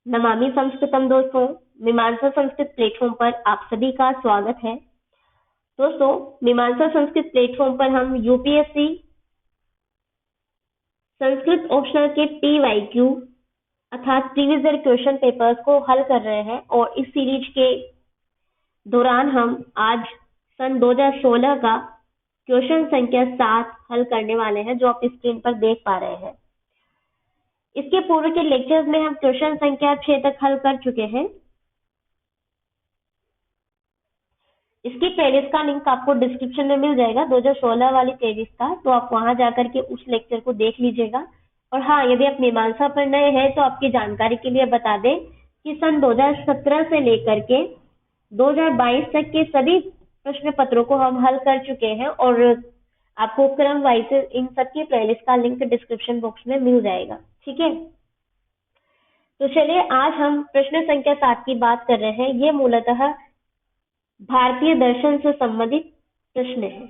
नमामि संस्कृतम दोस्तों, मीमांसा संस्कृत प्लेटफॉर्म पर आप सभी का स्वागत है। दोस्तों, मीमांसा संस्कृत प्लेटफॉर्म पर हम यूपीएससी संस्कृत ऑप्शनल के पीवाईक्यू अर्थात प्रीवियस ईयर क्वेश्चन पेपर्स को हल कर रहे हैं और इस सीरीज के दौरान हम आज सन 2016 का क्वेश्चन संख्या 7 हल करने वाले हैं, जो आप स्क्रीन पर देख पा रहे हैं। इसके पूर्व के लेक्चर्स में हम क्वेश्चन संख्या 6 तक हल कर चुके हैं। इसकी प्लेलिस्ट का लिंक आपको डिस्क्रिप्शन में मिल जाएगा, 2016 वाली प्लेलिस्ट का, तो आप वहां जाकर के उस लेक्चर को देख लीजिएगा। और हाँ, यदि आप मीमांसा पर नए हैं तो आपकी जानकारी के लिए बता दें कि सन 2017 से लेकर के 2022 तक के सभी प्रश्न पत्रों को हम हल कर चुके हैं और आपको क्रम वाइज इन सबकी प्लेलिस्ट का लिंक डिस्क्रिप्शन बॉक्स में मिल जाएगा। ठीक है, तो चलिए आज हम प्रश्न संख्या 7 की बात कर रहे हैं। ये मूलतः भारतीय दर्शन से संबंधित प्रश्न है।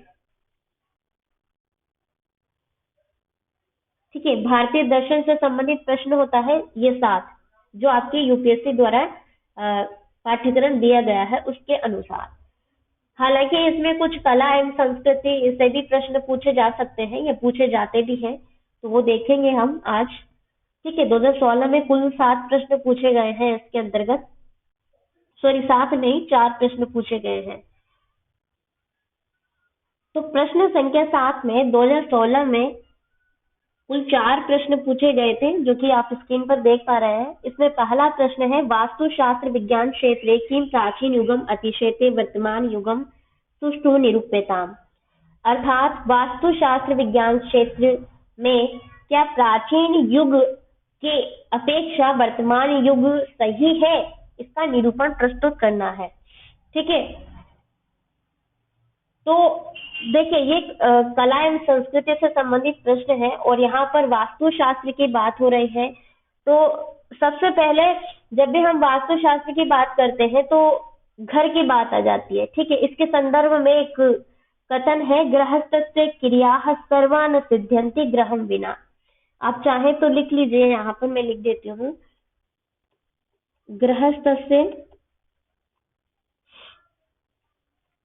ठीक है, भारतीय दर्शन से संबंधित प्रश्न होता है ये 7, जो आपके यूपीएससी द्वारा पाठ्यक्रम दिया गया है उसके अनुसार। हालांकि इसमें कुछ कला एवं संस्कृति से भी प्रश्न पूछे जा सकते हैं या पूछे जाते भी हैं, तो वो देखेंगे हम आज। ठीक है, 2016 में कुल 7 प्रश्न पूछे गए हैं इसके अंतर्गत। सॉरी, 7 नहीं, 4 प्रश्न पूछे गए हैं। तो प्रश्न संख्या 7 में 2016 में कुल 4 प्रश्न पूछे गए थे, जो कि आप स्क्रीन पर देख पा रहे हैं। इसमें पहला प्रश्न है, वास्तुशास्त्र विज्ञान क्षेत्रे किम प्राचीन युगम अतिशेते वर्तमान युगम सुष्ठु निरूप्यताम। अर्थात वास्तुशास्त्र विज्ञान क्षेत्र में क्या प्राचीन युग के अपेक्षा वर्तमान युग सही है, इसका निरूपण प्रस्तुत करना है। ठीक है, तो देखिए ये कला एवं संस्कृति से संबंधित प्रश्न है और यहाँ पर वास्तुशास्त्र की बात हो रही है। तो सबसे पहले जब भी हम वास्तुशास्त्र की बात करते हैं तो घर की बात आ जाती है। ठीक है, इसके संदर्भ में एक कथन है, गृहस्थस्य क्रियाः सर्वान् सिद्ध्यन्ति गृहं विना। आप चाहें तो लिख लीजिए, यहाँ पर मैं लिख देती हूँ, गृहस्थस्य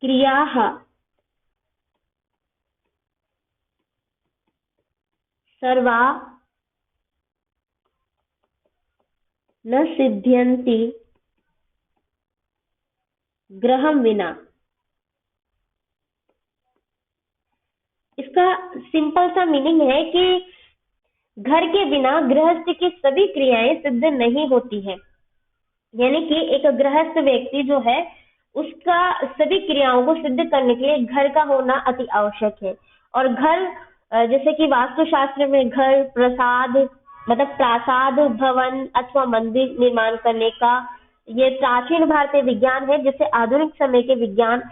क्रियाः सर्वा न सिद्ध्यन्ति गृहं विना। इसका सिंपल सा मीनिंग है कि घर के बिना गृहस्थ की सभी क्रियाएं सिद्ध नहीं होती है। यानी कि एक गृहस्थ व्यक्ति जो है उसका सभी क्रियाओं को सिद्ध करने के लिए घर का होना अति आवश्यक है। और घर जैसे कि वास्तुशास्त्र में घर प्रसाद मतलब प्रासाद, भवन अथवा मंदिर निर्माण करने का ये प्राचीन भारतीय विज्ञान है, जिसे आधुनिक समय के विज्ञान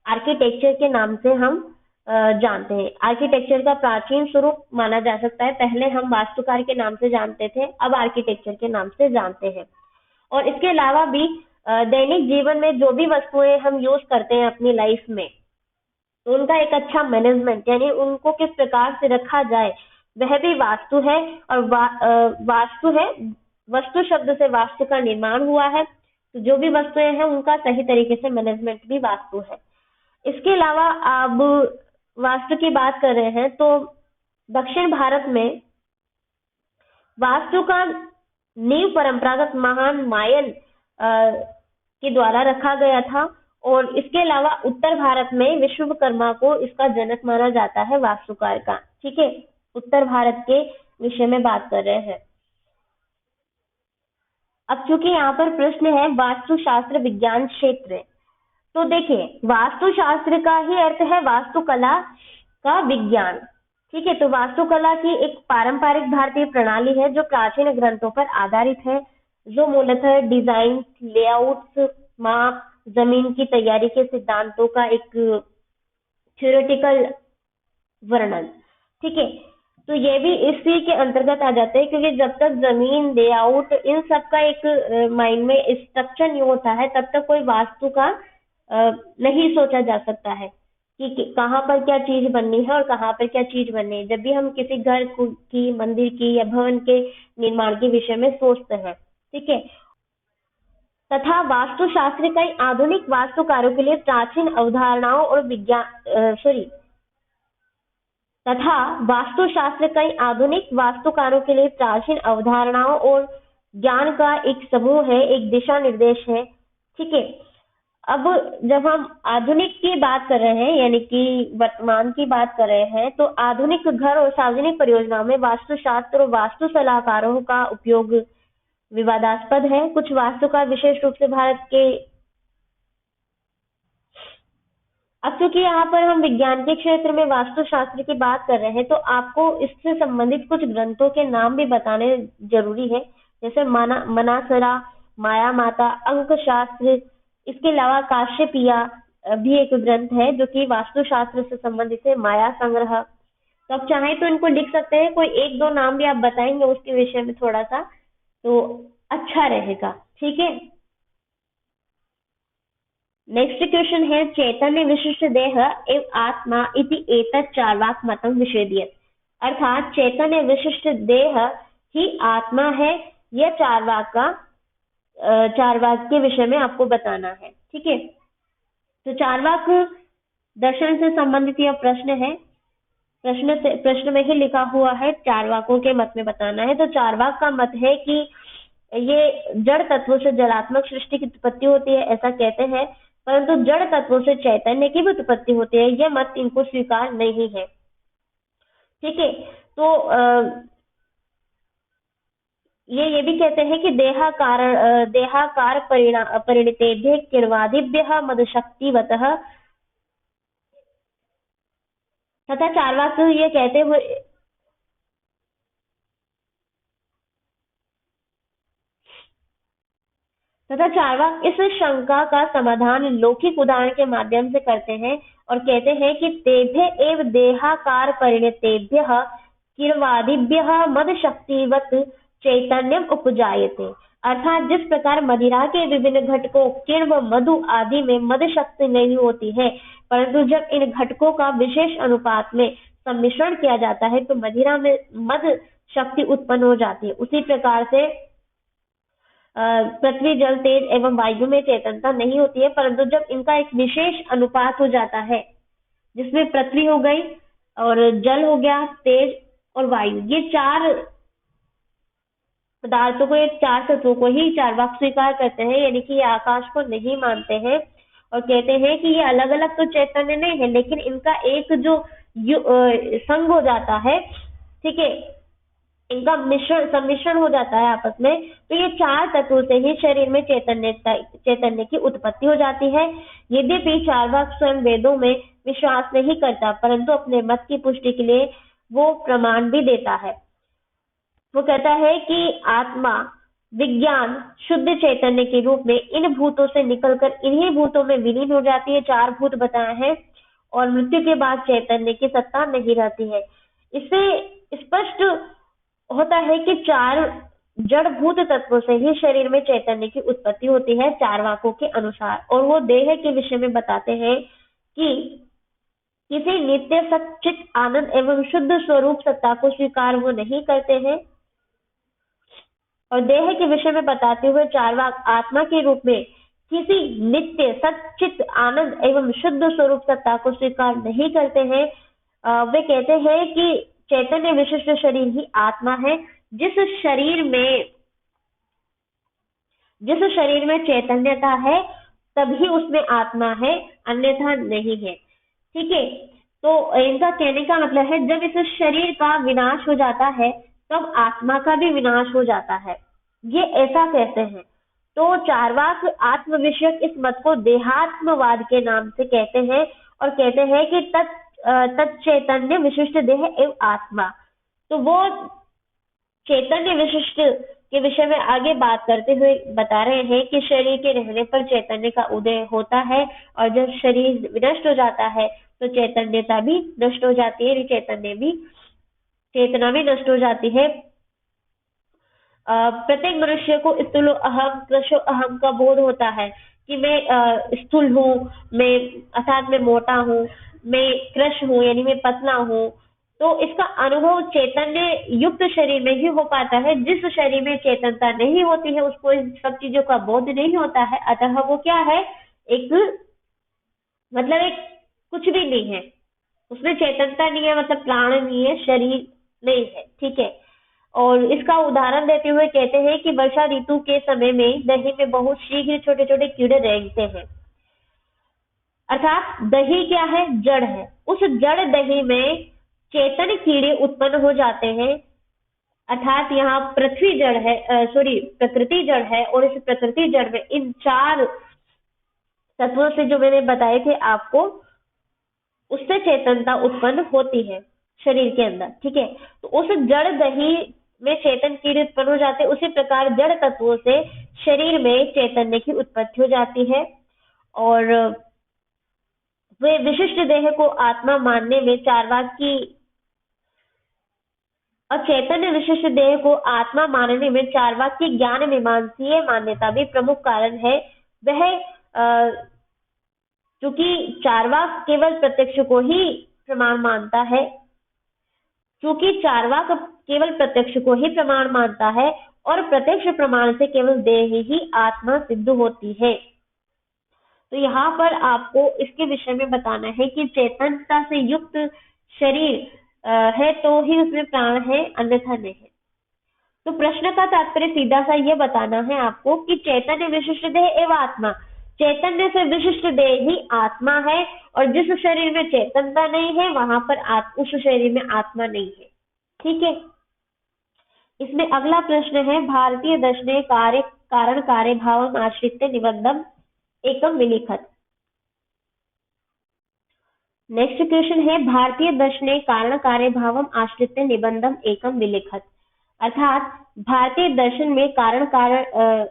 आर्किटेक्चर के नाम से हम जानते हैं। आर्किटेक्चर का प्राचीन स्वरूप माना जा सकता है। पहले हम वास्तुकार के नाम से जानते थे, अब आर्किटेक्चर के नाम से जानते हैं। और इसके अलावा भी दैनिक जीवन में जो भी वस्तुएं हम यूज करते हैं अपनी लाइफ में, तो उनका एक अच्छा मैनेजमेंट यानी उनको किस प्रकार से रखा जाए, वह भी वास्तु है। और वास्तु है, वस्तु शब्द से वास्तु का निर्माण हुआ है, तो जो भी वस्तुएं हैं उनका सही तरीके से मैनेजमेंट भी वास्तु है। इसके अलावा अब वास्तु की बात कर रहे हैं तो दक्षिण भारत में वास्तु का नींव परंपरागत महान मायन के द्वारा रखा गया था। और इसके अलावा उत्तर भारत में विश्वकर्मा को इसका जनक माना जाता है वास्तुकार का। ठीक है, उत्तर भारत के विषय में बात कर रहे हैं। अब चूंकि यहाँ पर प्रश्न है वास्तुशास्त्र विज्ञान क्षेत्र, तो देखिए वास्तुशास्त्र का ही अर्थ है वास्तुकला का विज्ञान। ठीक है, तो वास्तुकला की एक पारंपरिक भारतीय प्रणाली है जो प्राचीन ग्रंथों पर आधारित है, जो मूलतः डिजाइन, लेआउट, माप, जमीन की तैयारी के सिद्धांतों का एक थ्योरेटिकल वर्णन। ठीक है, तो ये भी इसी के अंतर्गत आ जाते हैं, क्योंकि जब तक जमीन, लेआउट, इन सब का एक माइंड में स्ट्रक्चर नहीं होता है तब तक कोई वास्तु का नहीं सोचा जा सकता है कि कहाँ पर क्या चीज बननी है और कहाँ पर क्या चीज बननी है। जब भी हम किसी घर की, मंदिर की या भवन के निर्माण के विषय में सोचते हैं ठीक है। तथा वास्तुशास्त्र कई आधुनिक वास्तुकारों के लिए प्राचीन अवधारणाओं और विज्ञान सॉरी तथा वास्तुशास्त्र कई आधुनिक वास्तुकारों के लिए प्राचीन अवधारणाओं और ज्ञान का एक समूह है, एक दिशा निर्देश है। ठीक है। अब जब हम आधुनिक की बात कर रहे हैं, यानी कि वर्तमान की बात कर रहे हैं, तो आधुनिक घर और सार्वजनिक परियोजनाओं में वास्तुशास्त्र और वास्तु सलाहकारों का उपयोग विवादास्पद है। कुछ वास्तुकार विशेष रूप से भारत के, अब चूंकि यहाँ पर हम विज्ञान के क्षेत्र में वास्तुशास्त्र की बात कर रहे हैं, तो आपको इससे संबंधित कुछ ग्रंथों के नाम भी बताने जरूरी है, जैसे मनासरा, माया माता, अंक शास्त्र। इसके अलावा काश्यपिया भी एक ग्रंथ है जो कि वास्तुशास्त्र से संबंधित है, माया संग्रह। तो आप चाहें तो इनको लिख सकते हैं, कोई एक दो नाम भी आप बताएंगे उसके विषय में थोड़ा सा, तो अच्छा रहेगा। ठीक है। नेक्स्ट क्वेश्चन है, चैतन्य विशिष्ट देह एवं आत्मा इति एतत् चार्वाक मतम विषेदयत्। अर्थात चैतन्य विशिष्ट देह ही आत्मा है, यह चार्वाक के विषय में आपको बताना है। ठीक है। तो चार्वाक दर्शन से संबंधित यह प्रश्न है, प्रश्न में ही लिखा हुआ है, चार्वाकों के मत में बताना है। तो चार्वाक का मत है कि ये जड़ तत्वों से जलात्मक सृष्टि की उत्पत्ति होती है, ऐसा कहते हैं, परंतु जड़ तत्वों से चैतन्य की भी उत्पत्ति होती है, यह मत इनको स्वीकार नहीं है। ठीक है। तो ये भी कहते हैं कि देहाकार परिणतेभ्य किर्वादिभ्यः मदशक्तिवतः, तथा चार्वाक ये कहते हुए इस शंका का समाधान लौकिक उदाहरण के माध्यम से करते हैं और कहते हैं कि तेभ्य एव देहाकार परिणतेभ्यः किर्वादिभ्यः मद शक्तिवत चैतन्यम उपजायते। अर्थात जिस प्रकार मदिरा के विभिन्न घटकों किण्व, मधु आदि में मद शक्ति नहीं होती है, परंतु जब इन घटकों का विशेष अनुपात में सम्मिश्रण किया जाता है तो मदिरा में मद शक्ति उत्पन्न हो जाती है, उसी प्रकार से पृथ्वी, जल, तेज एवं वायु में चेतनता नहीं होती है, परंतु जब इनका एक विशेष अनुपात हो जाता है, जिसमें पृथ्वी हो गई और जल हो गया, तेज और वायु, ये चार पदार्थों को, एक चार तत्वों को ही चार्वाक स्वीकार करते हैं, यानी कि ये आकाश को नहीं मानते हैं और कहते हैं कि ये अलग अलग तो चैतन्य नहीं है, लेकिन इनका एक जो संग हो जाता है, ठीक है, इनका सम्मिश्रण हो जाता है आपस में, तो ये चार तत्वों से ही शरीर में चैतन्य की उत्पत्ति हो जाती है। यद्यपि चार्वाक स्वयं वेदों में विश्वास नहीं करता, परंतु अपने मत की पुष्टि के लिए वो प्रमाण भी देता है। वो कहता है कि आत्मा विज्ञान शुद्ध चैतन्य के रूप में इन भूतों से निकलकर इन्हीं भूतों में विलीन हो जाती है। चार भूत बताए हैं और मृत्यु के बाद चैतन्य की सत्ता नहीं रहती है। इससे स्पष्ट होता है कि चार जड़ भूत तत्वों से ही शरीर में चैतन्य की उत्पत्ति होती है चार्वाकों के अनुसार, और वो देह के विषय में बताते हैं कि किसी नित्य सच्चित आनंद एवं शुद्ध स्वरूप सत्ता को स्वीकार वो नहीं करते हैं। और देह के विषय में बताते हुए चार्वाक आत्मा के रूप में किसी नित्य सच्चित आनंद एवं शुद्ध स्वरूप सत्ता को स्वीकार नहीं करते हैं। वे कहते हैं कि चैतन्य विशिष्ट शरीर ही आत्मा है। जिस शरीर में चैतन्यता है तभी उसमें आत्मा है, अन्यथा नहीं है। ठीक है। तो इनका कहने का मतलब है जब इस शरीर का विनाश हो जाता है तब आत्मा का भी विनाश हो जाता है, ये ऐसा कहते हैं। तो चार्वाक आत्म विषयक इस मत को देहात्मवाद के नाम से कहते हैं और कहते हैं कि तत्चैतन्य विशिष्ट देह एवं आत्मा। तो वो चैतन्य विशिष्ट के विषय में आगे बात करते हुए बता रहे हैं कि शरीर के रहने पर चैतन्य का उदय होता है और जब शरीर विनष्ट हो जाता है तो चैतन्यता भी नष्ट हो जाती है, चेतना भी नष्ट हो जाती है। प्रत्येक मनुष्य को स्थूल अहम, कृशो अहम का बोध होता है कि मैं स्थूल हूँ, मैं अर्थात मैं मोटा हूँ, मैं कृश हूँ यानी मैं पतला हूँ। तो इसका अनुभव चैतन्य युक्त शरीर में ही हो पाता है। जिस शरीर में चेतनता नहीं होती है उसको इन सब चीजों का बोध नहीं होता है, अतः वो क्या है, एक मतलब एक कुछ भी नहीं है, उसमें चेतनता नहीं है, मतलब प्राण नहीं है, शरीर नहीं है, ठीक है। और इसका उदाहरण देते हुए कहते हैं कि वर्षा ऋतु के समय में दही में बहुत शीघ्र छोटे छोटे कीड़े रेंगते हैं, अर्थात दही क्या है, जड़ है। उस जड़ दही में चेतन कीड़े उत्पन्न हो जाते हैं, अर्थात यहाँ पृथ्वी जड़ है, सॉरी प्रकृति जड़ है, और इस प्रकृति जड़ में इन चार तत्वों से जो मैंने बताए थे आपको, उससे चेतनता उत्पन्न होती है शरीर के अंदर, ठीक है। तो उस जड़ दही में चेतन कीड़े उत्पन्न हो जाते हैं, उसी प्रकार जड़ तत्वों से शरीर में चैतन्य की उत्पत्ति हो जाती है। और वे विशिष्ट देह को आत्मा मानने में चार्वाक की, और चैतन्य विशिष्ट देह को आत्मा मानने में चार्वाक की ज्ञान मीमांसीय मान्यता भी प्रमुख कारण है। वह क्योंकि चार्वाक केवल प्रत्यक्ष को ही प्रमाण मानता है, क्योंकि चार्वाक केवल प्रत्यक्ष को ही प्रमाण मानता है, और प्रत्यक्ष प्रमाण से केवल देह ही आत्मा सिद्ध होती है। तो यहाँ पर आपको इसके विषय में बताना है कि चेतनता से युक्त शरीर है तो ही उसमें प्राण है, अन्यथा नहीं है। तो प्रश्न का तात्पर्य सीधा सा ये बताना है आपको कि चैतन्य विशिष्ट देह एवं आत्मा, चैतन्य से विशिष्ट देह ही आत्मा है, और जिस शरीर में चेतनता नहीं है वहां पर उस शरीर में आत्मा नहीं है, ठीक है। इसमें अगला प्रश्न है, भारतीय दर्शने कार्य कारण कार्य भाव आश्रित निबंधम एकम विलिखत। नेक्स्ट क्वेश्चन है, भारतीय दर्शने कारण कार्य भावम आश्रित निबंधम एकम विलिखत, अर्थात भारतीय दर्शन में कारण कारण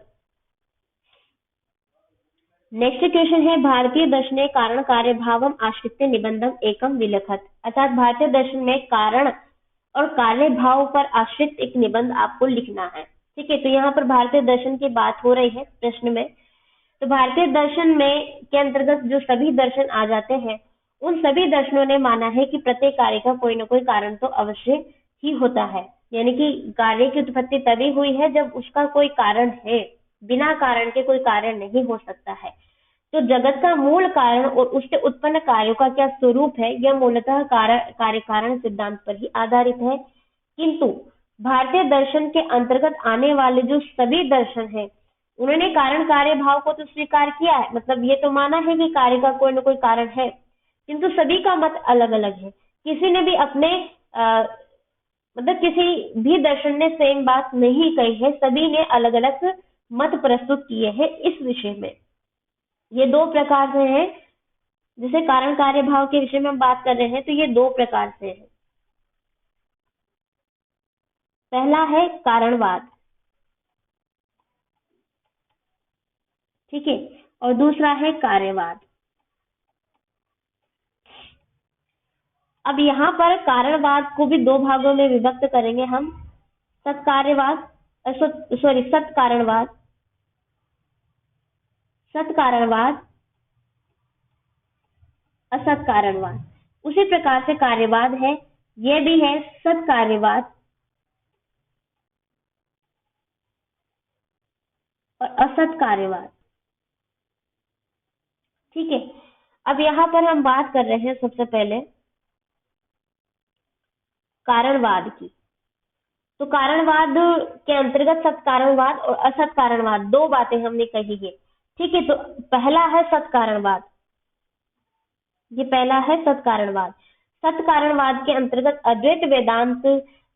नेक्स्ट क्वेश्चन है, भारतीय दर्शने कारण कार्य भावम आश्रित निबंधम एकम विलिखत, अर्थात भारतीय दर्शन में कारण और कार्य भाव पर आश्रित एक निबंध आपको लिखना है, ठीक है। तो यहाँ पर भारतीय दर्शन की बात हो रही है प्रश्न में। तो भारतीय दर्शन में के अंतर्गत जो सभी दर्शन आ जाते हैं, उन सभी दर्शनों ने माना है कि प्रत्येक कार्य का कोई ना कोई कारण तो अवश्य ही होता है, यानी कि कार्य की उत्पत्ति तभी हुई है जब उसका कोई कारण है, बिना कारण के कोई कार्य नहीं हो सकता है। तो जगत का मूल कारण और उससे उत्पन्न कार्यों का क्या स्वरूप है, यह मूलतः कार्य कारण सिद्धांत पर ही आधारित है। किंतु भारतीय दर्शन के अंतर्गत आने वाले जो सभी दर्शन हैं, उन्होंने कारण कार्य भाव को तो स्वीकार किया है, मतलब ये तो माना है कि कार्य का कोई ना कोई कारण है, किंतु सभी का मत अलग अलग है। किसी ने भी अपने मतलब किसी भी दर्शन ने सेम बात नहीं कही है, सभी ने अलग अलग मत प्रस्तुत किए हैं इस विषय में। ये दो प्रकार से हैं, जैसे कारण कार्य भाव के विषय में हम बात कर रहे हैं तो ये दो प्रकार से है। पहला है कारणवाद, ठीक है, और दूसरा है कार्यवाद। अब यहाँ पर कारणवाद को भी दो भागों में विभक्त करेंगे हम, सत्कार्यवाद, सॉरी सत्कारणवाद, सत्कारणवाद, असत्कारणवाद। उसी प्रकार से कार्यवाद है, यह भी है सत्कार्यवाद और असत्कार्यवाद, ठीक है। अब यहाँ पर हम बात कर रहे हैं सबसे पहले कारणवाद की। तो कारणवाद के अंतर्गत सत्कारणवाद और असत्कारणवाद दो बातें हमने कही है, ठीक है। तो पहला है सत्कारणवाद, ये पहला है सत्कारणवाद। सत्कारणवाद के अंतर्गत अद्वैत वेदांत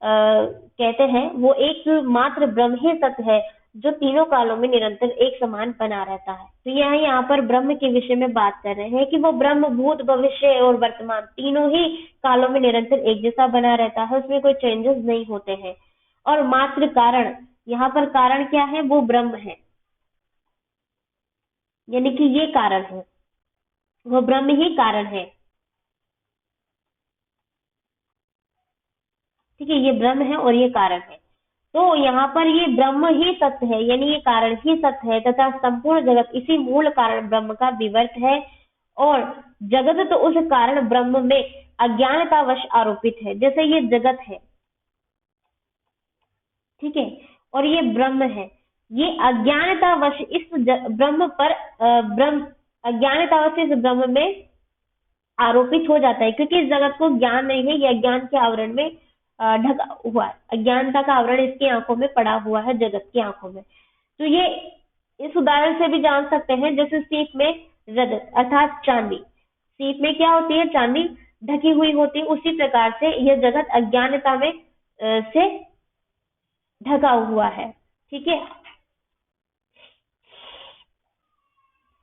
कहते हैं वो एक मात्र ब्रह्म ही सत्य है जो तीनों कालों में निरंतर एक समान बना रहता है। तो यहाँ पर ब्रह्म के विषय में बात कर रहे हैं कि वो ब्रह्म भूत भविष्य और वर्तमान तीनों ही कालों में निरंतर एक जैसा बना रहता है, उसमें कोई चेंजेस नहीं होते हैं। और मात्र कारण, यहाँ पर कारण क्या है, वो ब्रह्म है, यानी कि ये कारण है, वो ब्रह्म ही कारण है, ठीक है। ये ब्रह्म है और ये कारण है। तो यहाँ पर ये ब्रह्म ही सत्य है, यानी ये कारण ही सत्य है तथा संपूर्ण जगत इसी मूल कारण ब्रह्म का विवर्त है और जगत तो उस कारण ब्रह्म में अज्ञानतावश आरोपित है। जैसे ये जगत है, ठीक है, और ये ब्रह्म है, ये अज्ञानतावश इस ब्रह्म पर ब्रह्म अज्ञानतावश इस ब्रह्म में आरोपित हो जाता है, क्योंकि इस जगत को ज्ञान नहीं है, ये अज्ञान के आवरण में ढका हुआ है, अज्ञानता का आवरण इसकी आंखों में पड़ा हुआ है, जगत की आंखों में। तो ये इस उदाहरण से भी जान सकते हैं, जैसे सीप में रजत अर्थात चांदी, सीप में क्या होती है, चांदी ढकी हुई होती है, उसी प्रकार से यह जगत अज्ञानता में से ढका हुआ है, ठीक है।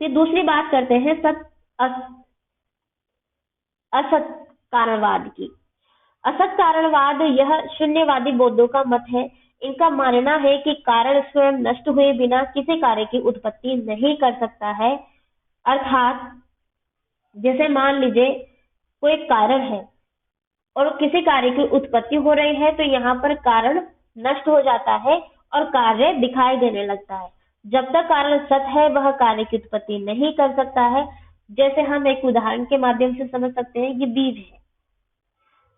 फिर दूसरी बात करते हैं असत कारणवाद की। असत कारणवाद यह शून्यवादी बौद्धों का मत है। इनका मानना है कि कारण स्वयं नष्ट हुए बिना किसी कार्य की उत्पत्ति नहीं कर सकता है। अर्थात जैसे मान लीजिए कोई कारण है और किसी कार्य की उत्पत्ति हो रही है, तो यहाँ पर कारण नष्ट हो जाता है और कार्य दिखाई देने लगता है। जब तक कारण सत है वह कार्य की उत्पत्ति नहीं कर सकता है। जैसे हम एक उदाहरण के माध्यम से समझ सकते हैं, ये बीज है,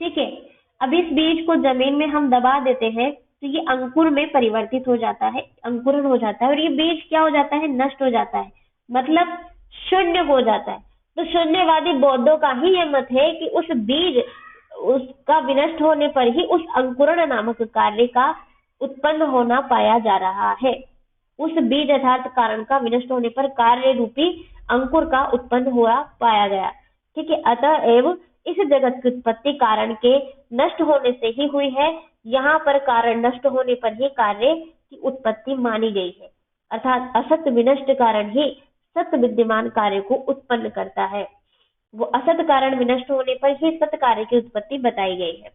ठीक है। अब इस बीज को जमीन में हम दबा देते हैं तो ये अंकुर में परिवर्तित हो जाता है, अंकुरन हो जाता है, और ये बीज क्या हो जाता है, नष्ट हो जाता है, मतलब शून्य हो जाता है। तो शून्यवादी बौद्धों का ही यह मत है कि उस बीज उसका विनष्ट होने पर ही उस अंकुरण नामक कार्य का उत्पन्न होना पाया जा रहा है। उस बीज अर्थात कारण का विनष्ट होने पर कार्य रूपी अंकुर का उत्पन्न हुआ पाया गया, ठीक है। अतएव इस जगत की उत्पत्ति कारण के नष्ट होने से ही हुई है। यहाँ पर कारण नष्ट होने पर ही कार्य की उत्पत्ति मानी गई है, अर्थात असत विनष्ट कारण ही सत विद्यमान कार्य को उत्पन्न करता है। वो असत कारण विनष्ट होने पर ही सत कार्य की उत्पत्ति बताई गई है।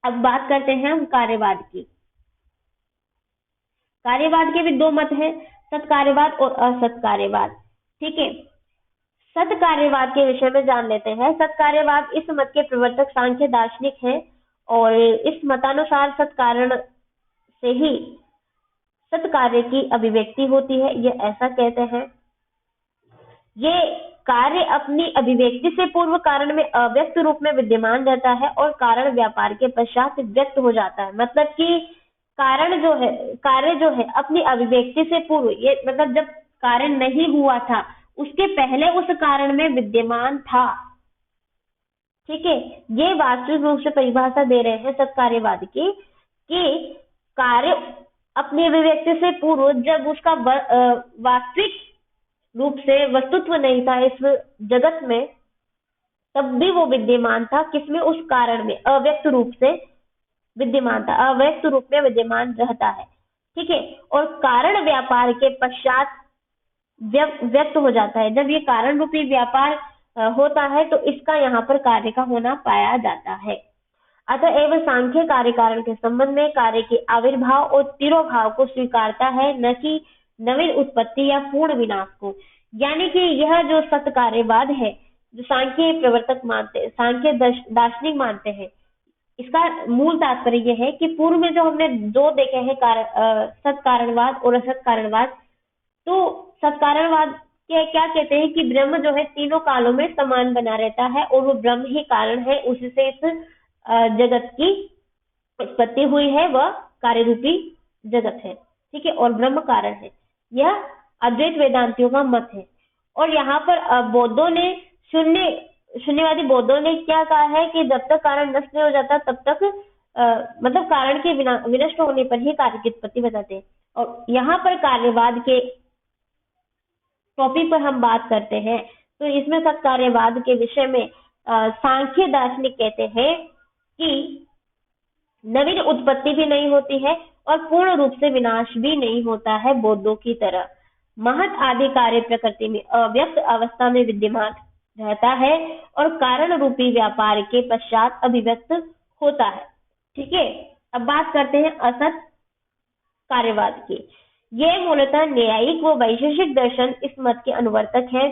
अब बात करते हैं हम कार्यवाद की। कार्यवाद के भी दो मत हैं, सत कार्यवाद और असत कार्यवाद, ठीक है। सत कार्यवाद के विषय में जान लेते हैं। सत कार्यवाद इस मत के प्रवर्तक सांख्य दार्शनिक हैं और इस मतानुसार सत कारण से ही सत कार्य की अभिव्यक्ति होती है। ये ऐसा कहते हैं, ये कार्य अपनी अभिव्यक्ति से पूर्व कारण में अव्यक्त रूप में विद्यमान रहता है और कारण व्यापार के पश्चात व्यक्त हो जाता है। मतलब कि कारण जो है, कार्य जो है अपनी अभिव्यक्ति से पूर्व, ये मतलब जब कारण नहीं हुआ था उसके पहले उस कारण में विद्यमान था, ठीक है। ये वास्तविक रूप से परिभाषा दे रहे हैं सत्कार्यवाद की कि कार्य अपनी अभिव्यक्ति से पूर्व जब उसका वास्तविक रूप से वस्तुत्व नहीं था इस जगत में, तब भी वो विद्यमान था, किसमें, उस कारण में अव्यक्त रूप से विद्यमान था, अव्यक्त रूप में विद्यमान रहता है, ठीक है। और कारण व्यापार के पश्चात व्यक्त हो जाता है। जब ये कारण रूपी व्यापार होता है तो इसका यहाँ पर कार्य का होना पाया जाता है। अतएव सांख्य कार्य कारण के संबंध में कार्य के आविर्भाव और तिरोभाव को स्वीकारता है, न कि नवीन उत्पत्ति या पूर्ण विनाश को। यानी कि यह जो सत कार्यवाद है, जो सांख्य प्रवर्तक मानते हैं, सांख्य दार्शनिक मानते हैं, इसका मूल तात्पर्य यह है कि पूर्व में जो हमने दो देखे हैं सत कारणवाद और असत कारणवाद, तो सत्कारणवाद के क्या कहते हैं कि ब्रह्म जो है तीनों कालों में समान बना रहता है और वो ब्रह्म ही कारण है, उसी से इस जगत की उत्पत्ति हुई है, वह कार्य रूपी जगत है, ठीक है, और ब्रह्म कारण है। यह अद्वैत वेदांतियों का मत है। और यहाँ पर बौद्धों ने शून्यवादी बौद्धों ने क्या कहा है कि जब तक कारण नष्ट नहीं हो जाता तब तक मतलब कारण के विनष्ट होने पर ही कार्य की उत्पत्ति बताते हैं। और यहाँ पर कार्यवाद के टॉपिक पर हम बात करते हैं, तो इसमें सत्कार्यवाद के विषय में सांख्य दार्शनिक कहते हैं कि नवीन उत्पत्ति भी नहीं होती है और पूर्ण रूप से विनाश भी नहीं होता है। बौद्धों की तरह महत आदि कार्य प्रकृति में अव्यक्त अवस्था में विद्यमान रहता है और कारण रूपी व्यापार के पश्चात अभिव्यक्त होता है, ठीक है। अब बात करते हैं असत कार्यवाद की। ये मूलतः न्यायिक व वैशेषिक दर्शन इस मत के अनुवर्तक हैं।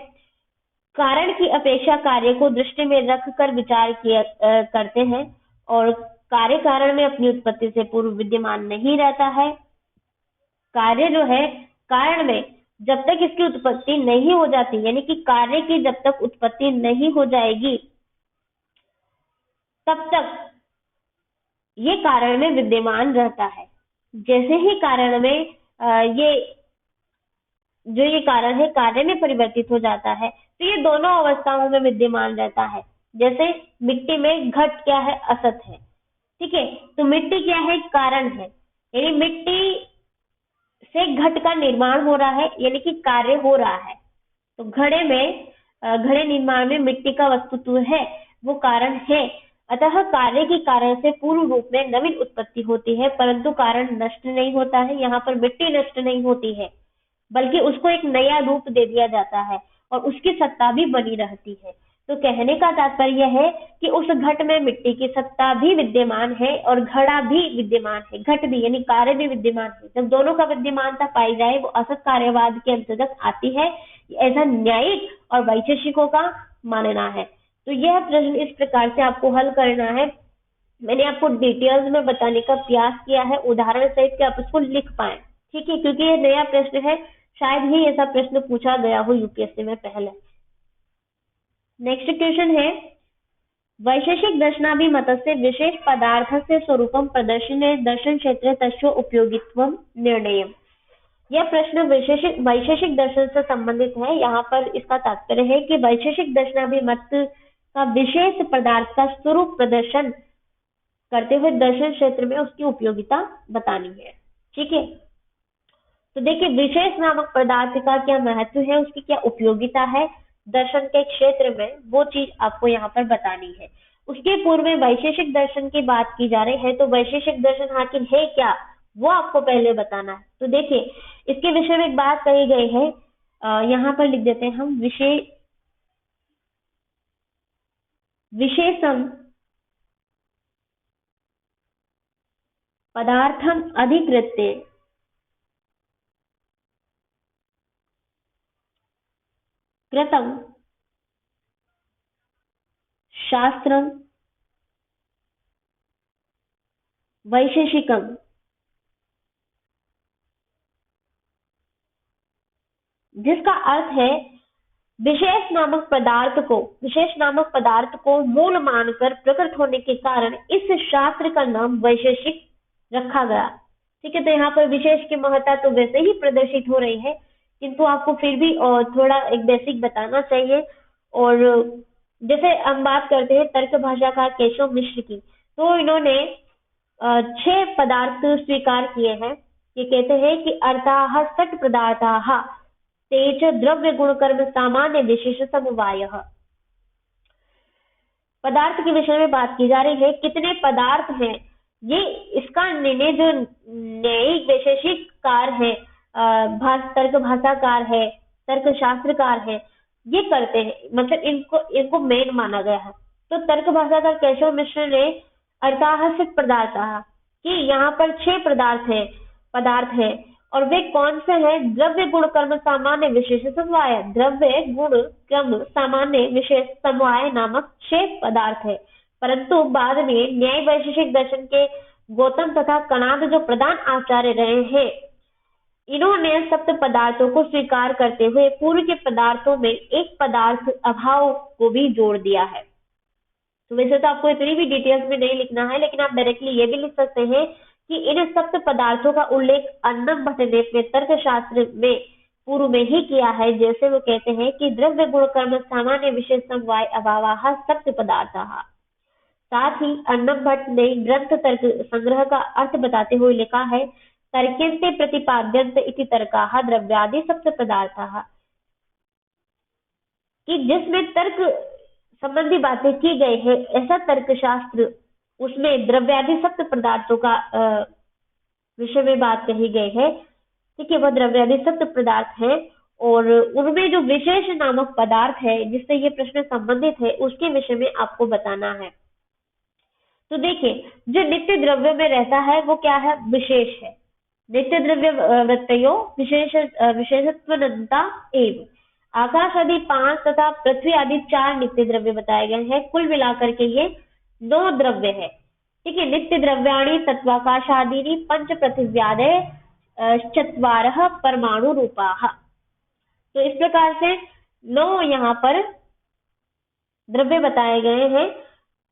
कारण की अपेक्षा कार्य को दृष्टि में रखकर विचार करते हैं और कार्य कारण में अपनी उत्पत्ति से पूर्व विद्यमान नहीं रहता है। कार्य जो है कारण में जब तक इसकी उत्पत्ति नहीं हो जाती, यानी कि कार्य की जब तक उत्पत्ति नहीं हो जाएगी तब तक ये कारण में विद्यमान रहता है। जैसे ही कारण में ये जो ये कारण है कार्य में परिवर्तित हो जाता है तो ये दोनों अवस्थाओं में विद्यमान रहता है। जैसे मिट्टी में घट क्या है, असत है, ठीक है। तो मिट्टी क्या है, कारण है, यानी मिट्टी से घट का निर्माण हो रहा है, यानी कि कार्य हो रहा है। तो घड़े निर्माण में मिट्टी का वस्तुत्व है, वो कारण है। अतः कार्य के कारण से पूर्ण रूप में नवीन उत्पत्ति होती है, परंतु कारण नष्ट नहीं होता है। यहाँ पर मिट्टी नष्ट नहीं होती है, बल्कि उसको एक नया रूप दे दिया जाता है और उसकी सत्ता भी बनी रहती है। तो कहने का तात्पर्य है कि उस घट में मिट्टी की सत्ता भी विद्यमान है और घड़ा भी विद्यमान है, घट भी यानी कार्य भी विद्यमान है। जब दोनों का विद्यमानता पाई जाए वो असत कार्यवाद के अंतर्गत आती है। ऐसा न्यायिक और वैशेषिकों का मानना है। तो यह प्रश्न इस प्रकार से आपको हल करना है। मैंने आपको डिटेल्स में बताने का प्रयास किया है, उदाहरण सहित कि आप उसको लिख पाए, ठीक है, क्योंकि ये नया प्रश्न है, शायद ही ऐसा प्रश्न पूछा गया हो यूपीएससी में पहले। नेक्स्ट क्वेश्चन है, वैशेषिक दर्शनाभिमतस्य विशेष पदार्थस्य स्वरूपं प्रदर्शने दर्शन क्षेत्रे तस्य उपयोगित्वं निर्णयम्। यह प्रश्न वैशेषिक दर्शन से संबंधित है। यहाँ पर इसका तात्पर्य है कि वैशेषिक दर्शनाभिमत का विशेष पदार्थ का स्वरूप प्रदर्शन करते हुए दर्शन क्षेत्र में उसकी उपयोगिता बतानी है, ठीक है। तो देखिए, विशेष नामक पदार्थ का क्या महत्व है, उसकी क्या उपयोगिता है दर्शन के क्षेत्र में, वो चीज आपको यहाँ पर बतानी है। उसके पूर्व में वैशेषिक दर्शन की बात की जा रही है, तो वैशेषिक दर्शन आखिर है क्या, वो आपको पहले बताना है। तो देखिए, इसके विषय में एक बात कही गई है, यहाँ पर लिख देते हैं हम, विशेषम पदार्थम अधिकृत्य कृतम शास्त्रम वैशेषिकम, जिसका अर्थ है विशेष नामक पदार्थ को मूल मानकर प्रकट होने के कारण इस शास्त्र का नाम वैशेषिक रखा गया, ठीक है। तो यहाँ पर विशेष की महत्ता तो वैसे ही प्रदर्शित हो रही है, किंतु आपको फिर भी थोड़ा एक बेसिक बताना चाहिए। और जैसे हम बात करते हैं तर्क भाषा का केशव मिश्र की, तो इन्होंने 6 पदार्थ स्वीकार किए हैं। ये कहते हैं कि अर्थाः षट् पदार्थाः तेज द्रव्य गुण कर्म सामान्य विशेष समवायः। पदार्थ के विषय में बात की जा रही है, कितने पदार्थ हैं, ये इसका निर्णय जो न्यायिक वैशेषिककार है, तर्क भाषाकार है, तर्क शास्त्रकार है, ये करते हैं, मतलब इनको मेन माना गया है। तो तर्क भाषाकार केशव मिश्र ने अर्थाः षट् पदार्थाः कि यहाँ पर 6 पदार्थ हैं और वे कौन से हैं, द्रव्य गुण कर्म सामान्य विशेष समवाय, द्रव्य गुण क्रम सामान्य विशेष समवाय नामक 6 पदार्थ है। परंतु बाद में न्याय वैशेषिक दर्शन के गौतम तथा कणाद जो प्रधान आचार्य रहे हैं, इन्होंने सप्त पदार्थों को स्वीकार करते हुए पूर्व के पदार्थों में एक पदार्थ अभाव को भी जोड़ दिया है। तो वैसे तो आपको इतनी भी डिटेल्स में नहीं लिखना है, लेकिन आप डायरेक्टली ये भी लिख सकते हैं कि इन सप्त पदार्थों का उल्लेख अन्नम भट्ट ने तर्क शास्त्र में पूर्व में ही किया है। जैसे वो कहते हैं कि द्रव्य गुण कर्म सामान्य विशेष समवाय अभावाः सप्त पदार्थाः। साथ ही अन्नम भट्ट ने ग्रंथ तर्क संग्रह का अर्थ बताते हुए लिखा है, तर्क्यन्ते प्रतिपाद्यन्ते इति तर्काः द्रव्यादि सप्त पदार्थाः, कि जिसमें तर्क संबंधी बातें की गई है, ऐसा तर्कशास्त्र उसमें द्रव्यादि सप्त पदार्थों का विषय में बात कही गई है, ठीक है। वह द्रव्यादि सप्त पदार्थ है और उनमें जो विशेष नामक पदार्थ है जिससे ये प्रश्न संबंधित है, उसके विषय में आपको बताना है। तो देखिए, जो नित्य द्रव्य में रहता है वो क्या है, विशेष है। नित्य द्रव्य वृत्तयो विशेषत्वनता एवं। आकाश आदि 5 तथा पृथ्वी आदि 4 नित्य द्रव्य बताए गए हैं। कुल मिलाकर के ये 9 द्रव्य है, ठीक है। नित्य द्रव्याणि तत्वाकाशादीनि पंच पृथिव्यादय चत्वारः परमाणु रूपाः। तो इस प्रकार से 9 यहाँ पर द्रव्य बताए गए हैं।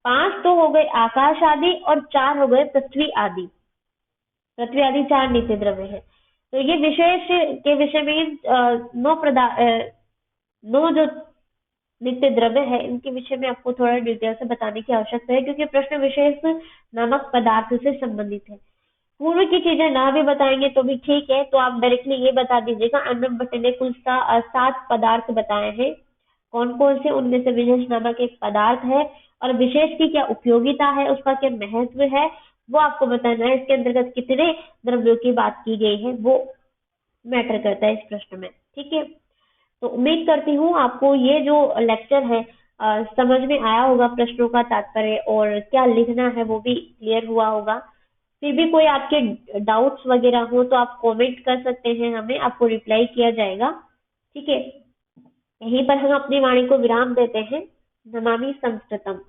5 तो हो गए आकाश आदि और 4 हो गए पृथ्वी आदि। पृथ्वी आदि 4 नित्य द्रव्य है। तो ये विशेष के विषय में 9 जो नित्य द्रव्य है इनके विषय में आपको थोड़ा डिटेल से बताने की आवश्यकता है, क्योंकि प्रश्न विशेष नामक पदार्थ से संबंधित है। पूर्व की चीजें ना भी बताएंगे तो भी ठीक है, तो आप डायरेक्टली ये बता दीजिएगा। अन्नम भट्ट ने कुल 7 पदार्थ बताए हैं। कौन कौन से उनमें से विशेष नामक एक पदार्थ है और विशेष की क्या उपयोगिता है, उसका क्या महत्व है, वो आपको बताना है। इसके अंतर्गत कितने द्रव्यों की बात की गई है वो मैटर करता है इस प्रश्न में। ठीक है, तो उम्मीद करती हूँ आपको ये जो लेक्चर है समझ में आया होगा, प्रश्नों का तात्पर्य और क्या लिखना है वो भी क्लियर हुआ होगा। फिर भी कोई आपके डाउट्स वगैरह हो तो आप कमेंट कर सकते हैं, हमें आपको रिप्लाई किया जाएगा। ठीक है, यहीं पर हम अपनी वाणी को विराम देते हैं। नमामि संस्कृतम।